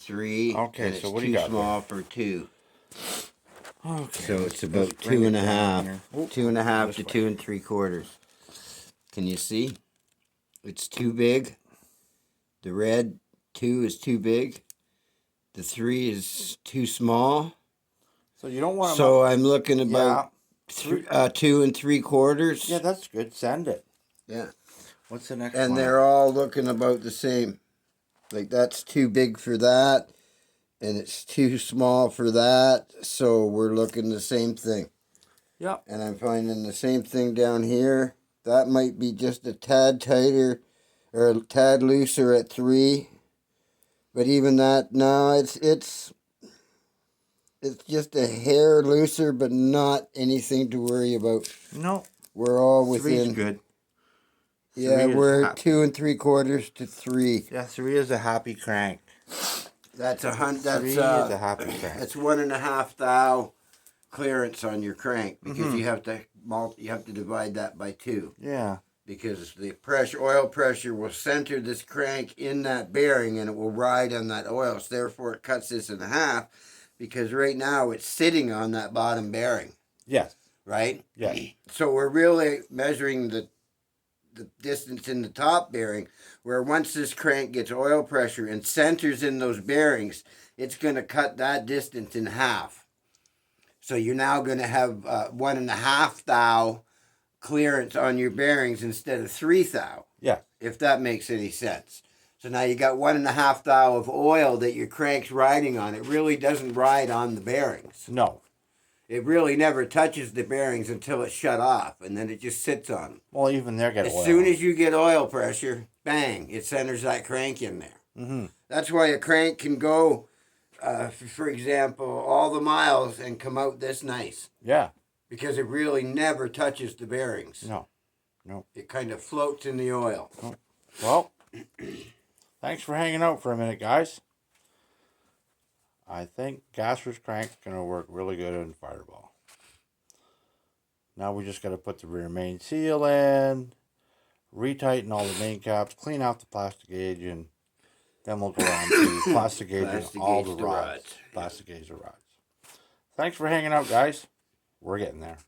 3. Okay, and so it's what do you too got small for 2. Okay. So it's let's about bring 2 it and a down half. here. Oop, 2 and a half this to way. 2 3/4. Can you see? It's too big. The red 2 is too big. The 3 is too small. So you don't want them So up. I'm looking about Yeah. 2 3/4. Yeah, that's good. Send it. Yeah. What's the next And one? they're all looking about the same. Like that's too big for that, and it's too small for that. So we're looking the same thing. Yep. And I'm finding the same thing down here. That might be just a tad tighter or a tad looser at 3. But even that, no, it's just a hair looser, but not anything to worry about. No. We're all Three's within. good. Yeah, Three is we're happy. 2 3/4 to 3. Yeah, 3 is a happy crank. That's a hunt. 3 is a happy crank. That's 1.5 thou clearance on your crank because Mhm. you have to divide that by 2. Yeah. Because the oil pressure will center this crank in that bearing and it will ride on that oil. So therefore it cuts this in half because right now it's sitting on that bottom bearing. Yes. Right? Yes. So we're really measuring the distance in the top bearing, where once this crank gets oil pressure and centers in those bearings, it's going to cut that distance in half. So you're now going to have 1.5 thou clearance on your bearings instead of 3 thou. Yeah. If that makes any sense. So now you got 1.5 thou of oil that your crank's riding on. It really doesn't ride on the bearings. No. It really never touches the bearings until it's shut off, and then it just sits on them. Well, even there, get As oil. soon as you get oil pressure, bang, it centers that crank in there. Mm-hmm. That's why a crank can go, for example, all the miles and come out this nice. Yeah. Because it really never touches the bearings. No. No. It kind of floats in the oil. Oh. Well, thanks for hanging out for a minute, guys. I think Gasser's crank's going to work really good in Fireball. Now we just got to put the rear main seal in, retighten all the main caps, clean out the plastic gauge, and then we'll go on to plastic gauge all the rods. Plastic gauge the rods. Thanks for hanging out, guys. We're getting there.